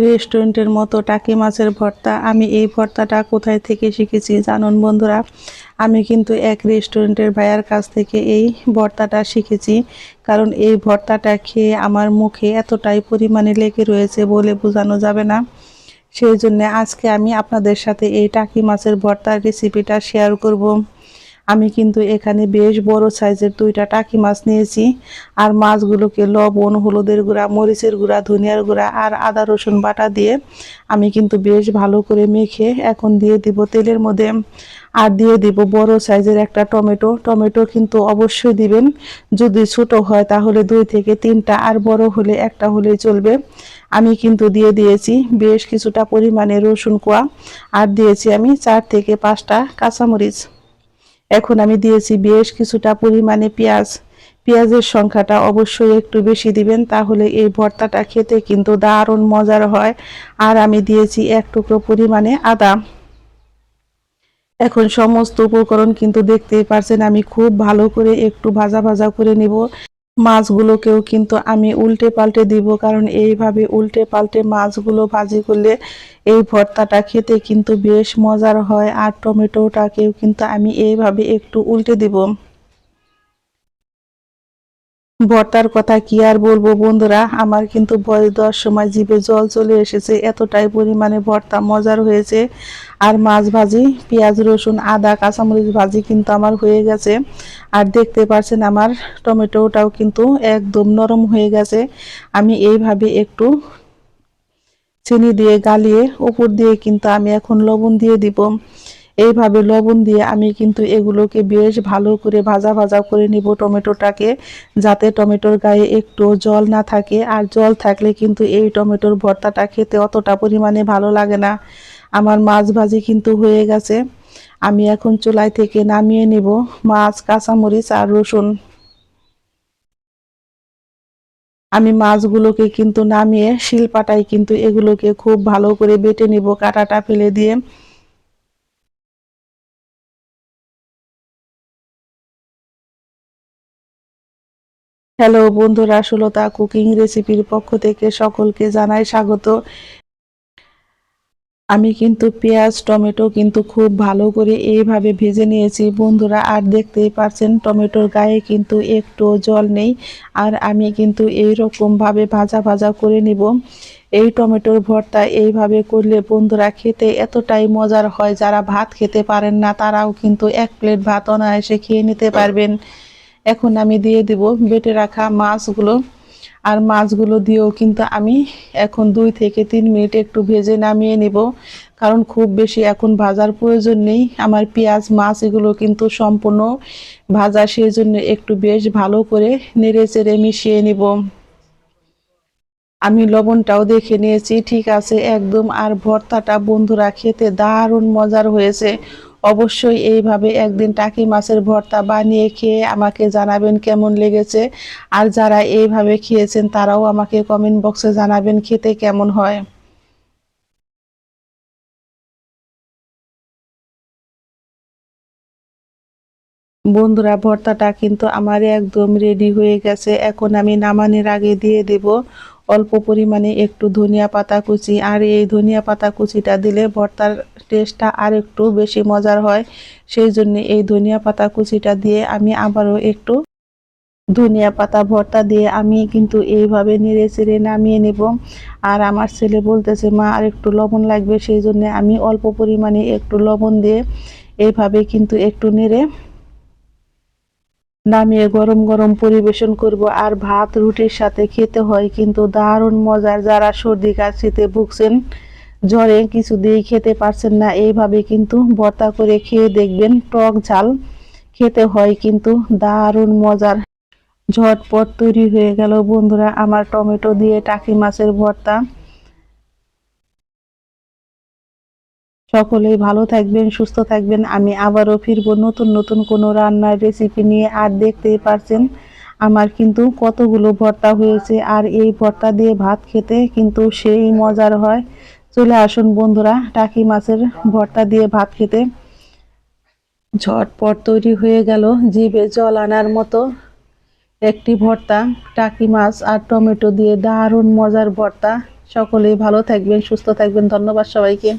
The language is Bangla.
রেস্টুরেন্টের মতো টাকি মাছের ভর্তা। আমি এই ভর্তাটা কোথায় থেকে শিখেছি জানুন বন্ধুরা। আমি কিন্তু এক রেস্টুরেন্টের ভাইয়ার কাছ থেকে এই ভর্তাটা শিখেছি। কারণ এই ভর্তাটা খেয়ে আমার মুখে এতটাই পরিমাণে লেগে রয়েছে বলে বোঝানো যাবে না। সেই জন্য আজকে আমি আপনাদের সাথে এই টাকি মাছের ভর্তার রেসিপিটা শেয়ার করব। আমি কিন্তু এখানে বেশ বড় সাইজের 2টা টাকি মাছ নিয়েছি। আর মাছগুলোকে লবণ, হলুদের গুঁড়া, মরিচের গুঁড়া, ধনিয়ার গুঁড়া আর আদা রসুন বাটা দিয়ে আমি কিন্তু বেশ ভালো করে মেখে এখন দিয়ে দিব তেলের মধ্যে। আর দিয়ে দিব বড় সাইজের একটা টমেটো। টমেটো কিন্তু অবশ্যই দিবেন। যদি ছোট হয় তাহলে 2 থেকে 3টা, আর বড় হলে একটা হলেই চলবে। আমি কিন্তু দিয়ে দিয়েছি বেশ কিছুটা পরিমাণে রসুন কোয়া। আর দিয়েছি আমি 4 থেকে 5টা কাঁচামরিচ। এখন আমি দিয়েছি বেশ কিছুটা পরিমাণে পেঁয়াজ। পেঁয়াজের সংখ্যাটা অবশ্যই একটু বেশি দিবেন, তাহলে এই ভর্তাটা খেতে কিন্তু দারুণ মজার হয়। আর আমি দিয়েছি 1 টুকরো পরিমাণে আদা। এখন সমস্ত উপকরণ কিন্তু দেখতেই পারছেন আমি খুব ভালো করে একটু ভাজা ভাজা করে নিব। মাছগুলোকেও কিন্তু আমি উল্টে পাল্টে দিব, কারণ এইভাবে উল্টে পাল্টে মাছগুলো ভাজি করলে এই ভর্তাটা খেতে কিন্তু বেশ মজার হয়। আর টমেটোটাকেও কিন্তু আমি এইভাবে একটু উল্টে দিব। ভর্তার কথা কি আর বলবো বন্ধুরা, আমার কিন্তু বয়স দেওয়ার সময় জিভে জল চলে এসেছে, এতটাই পরিমাণে ভর্তা মজার হয়েছে। আর মাছ ভাজি, পেঁয়াজ রসুন আদা কাঁচামরিচ ভাজি কিন্তু আমার হয়ে গেছে। আর দেখতে পাচ্ছেন আমার টমেটোটাও কিন্তু একদম নরম হয়ে গেছে। আমি এইভাবে একটু চিনি দিয়ে গালিয়ে উপর দিয়ে কিন্তু আমি এখন লবণ দিয়ে দিব। এইভাবে লবণ দিয়ে আমি কিন্তু এগুলোকে বেশ ভালো করে ভাজা ভাজা করে নিব টমেটোটাকে, যাতে টমেটোর গায়ে একটু জল না থাকে। আর জল থাকলে কিন্তু এই টমেটোর ভর্তাটা খেতে অতটা পরিমাণে ভালো লাগে না। আমার মাছ ভাজি কিন্তু হয়ে গেছে। আমি এখন চুলাই থেকে নামিয়ে নিব মাছ, কাঁচামরিচ আর রসুন। আমি মাছগুলোকে কিন্তু নামিয়ে শিলপাটায় কিন্তু এগুলোকে খুব ভালো করে বেটে নিব কাঁটাটা ফেলে দিয়ে। হ্যালো বন্ধুরা, সুলতা কুকিং রেসিপির পক্ষ থেকে সকলকে জানাই স্বাগত। আমি কিন্তু পেঁয়াজ টমেটো কিন্তু খুব ভালো করে এইভাবে ভেজে নিয়েছি বন্ধুরা। আর দেখতেই পাচ্ছেন টমেটোর গায়ে কিন্তু একটু জল নেই। আর আমি কিন্তু এই রকম ভাবে ভাজা ভাজা করে নিব। এই টমেটোর ভর্তা এইভাবে করলে বন্ধুরা খেতে এতটাই মজার হয়, যারা ভাত খেতে পারেন না তারাও কিন্তু 1 প্লেট ভাত অনায়াসে খেয়ে নিতে পারবেন। এখন আমি দিয়ে দিব বেটে রাখা মাছগুলো। আর মাছগুলো দিয়েও কিন্তু আমি এখন 2 থেকে 3 মিনিট একটু ভেজে নামিয়ে নিব, কারণ খুব বেশি এখন ভাজার প্রয়োজন নেই। আমার পেঁয়াজ মাছ এগুলো কিন্তু সম্পূর্ণ ভাজা, সেই জন্য একটু বেশ ভালো করে নেড়ে চেড়ে মিশিয়ে নিব। আমি লবণটাও দেখে নিয়েছি, ঠিক আছে একদম। আর ভর্তাটা বন্ধুরা খেতে দারুণ মজার হয়েছে। অবশ্যই এইভাবে একদিন টাকি মাছের ভর্তা বানিয়ে খেয়ে আমাকে জানাবেন কেমন লেগেছে। আর যারা এইভাবে খেয়েছেন তারাও আমাকে কমেন্ট বক্সে জানাবেন খেতে কেমন হয়। বন্ধুরা ভর্তাটা কিন্তু আমার একদম রেডি হয়ে গেছে। এখন আমি নামানোর আগে দিয়ে দেব অল্প পরিমাণে একটু ধনিয়া পাতা কুচি। আর এই ধনিয়া পাতা কুচিটা দিলে ভর্তার টেস্টটা আর একটু বেশি মজার হয়। সেই জন্য এই ধনিয়া পাতা কুচিটা দিয়ে আমি আবারও একটু ধনিয়া পাতা ভর্তা দিয়ে আমি কিন্তু এইভাবে নেড়ে চেড়ে নামিয়ে নেব। আর আমার ছেলে বলতেছে মা আর একটু লবণ লাগবে, সেই জন্য আমি অল্প পরিমাণে একটু লবণ দিয়ে এইভাবে কিন্তু একটু নেড়ে নামিয়ে গরম গরম পরিবেশন করব। আর ভাত রুটির সাথে খেতে হয় কিন্তু দারুণ মজার। যারা সর্দি কাশিতে ভুগছেন, জ্বরে কিছুতেই খেতে পারছেন না, এইভাবে কিন্তু ভর্তা করে খেয়ে দেখবেন, টক ঝাল খেতে হয় কিন্তু দারুণ মজার। ঝটপট তৈরি হয়ে গেল বন্ধুরা আমার টমেটো দিয়ে টাকি মাছের ভর্তা। সকলেই ভালো থাকবেন, সুস্থ থাকবেন। আমি আবারও ফিরবো নতুন নতুন কোনো রান্নার রেসিপি নিয়ে। আর দেখতেই পারছেন আমার কিন্তু কতগুলো ভর্তা হয়েছে। আর এই ভর্তা দিয়ে ভাত খেতে কিন্তু সেই মজার হয়। চলে আসুন বন্ধুরা টাকি মাছের ভর্তা দিয়ে ভাত খেতে। ঝটপট তৈরি হয়ে গেল জিভে জল আনার মতো একটি ভর্তা। টাকি মাছ আর টমেটো দিয়ে দারুণ মজার ভর্তা। সকলেই ভালো থাকবেন, সুস্থ থাকবেন। ধন্যবাদ সবাইকে।